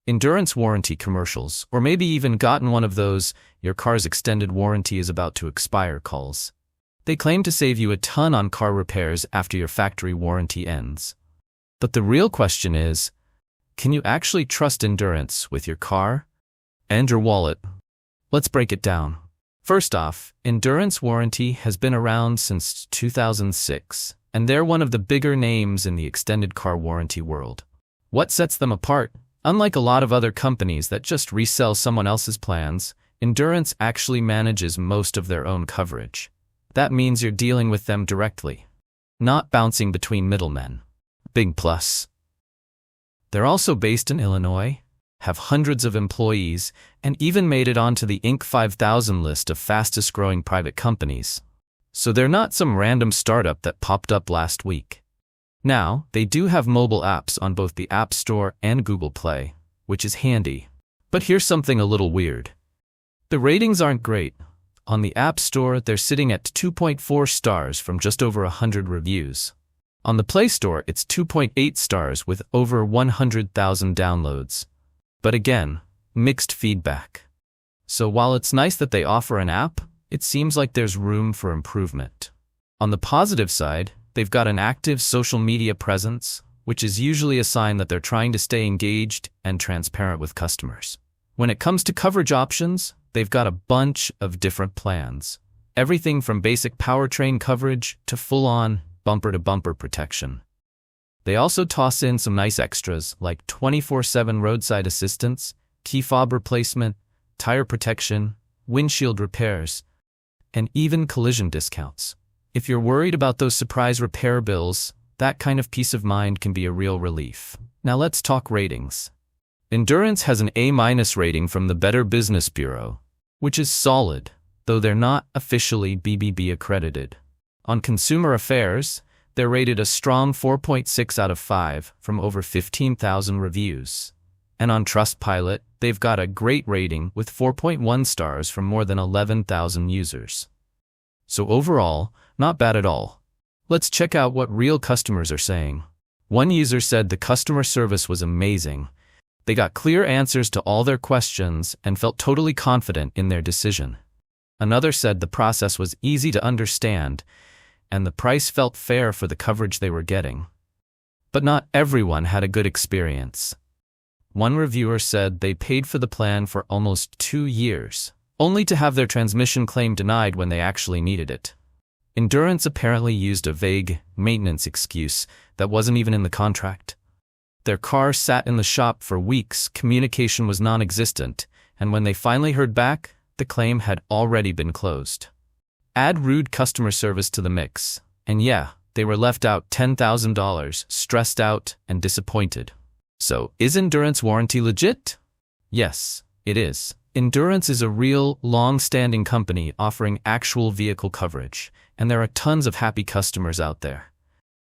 endurance warranty commercials, or maybe even gotten one of those "your car's extended warranty is about to expire" calls. They claim to save you a ton on car repairs after your factory warranty ends. But the real question is, can you actually trust endurance with your car and your wallet? Let's break it down. First off, endurance warranty has been around since 2006, and they're one of the bigger names in the extended car warranty world. What sets them apart? Unlike a lot of other companies that just resell someone else's plans, Endurance actually manages most of their own coverage. That means you're dealing with them directly, not bouncing between middlemen. Big plus. They're also based in Illinois, have hundreds of employees, and even made it onto the Inc. 5000 list of fastest-growing private companies. So they're not some random startup that popped up last week. Now, they do have mobile apps on both the App Store and Google Play, which is handy. But here's something a little weird. The ratings aren't great. On the App Store, they're sitting at 2.4 stars from just over 100 reviews. On the Play Store, it's 2.8 stars with over 100,000 downloads. But again, mixed feedback. So while it's nice that they offer an app, it seems like there's room for improvement. On the positive side, they've got an active social media presence, which is usually a sign that they're trying to stay engaged and transparent with customers. When it comes to coverage options, they've got a bunch of different plans. Everything from basic powertrain coverage to full-on bumper-to-bumper protection. They also toss in some nice extras like 24/7 roadside assistance, key fob replacement, tire protection, windshield repairs, and even collision discounts. If you're worried about those surprise repair bills, that kind of peace of mind can be a real relief. Now let's talk ratings. Endurance has an A- rating from the Better Business Bureau, which is solid, though they're not officially BBB accredited. On Consumer Affairs, they're rated a strong 4.6 out of 5 from over 15,000 reviews. And on Trustpilot, they've got a great rating with 4.1 stars from more than 11,000 users. So overall, not bad at all. Let's check out what real customers are saying. One user said the customer service was amazing. They got clear answers to all their questions and felt totally confident in their decision. Another said the process was easy to understand, and the price felt fair for the coverage they were getting. But not everyone had a good experience. One reviewer said they paid for the plan for almost 2 years, only to have their transmission claim denied when they actually needed it. Endurance apparently used a vague maintenance excuse that wasn't even in the contract. Their car sat in the shop for weeks, communication was non-existent, and when they finally heard back, the claim had already been closed. Add rude customer service to the mix, and yeah, they were left out $10,000, stressed out and disappointed. So, is Endurance warranty legit? Yes, it is. Endurance is a real, long-standing company offering actual vehicle coverage, and there are tons of happy customers out there.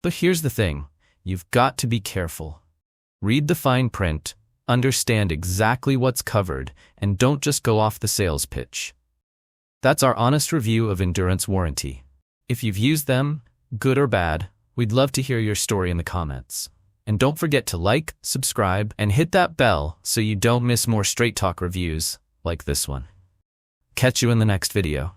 But here's the thing, you've got to be careful. Read the fine print, understand exactly what's covered, and don't just go off the sales pitch. That's our honest review of Endurance warranty. If you've used them, good or bad, we'd love to hear your story in the comments. And don't forget to like, subscribe, and hit that bell so you don't miss more Straight Talk reviews like this one. Catch you in the next video.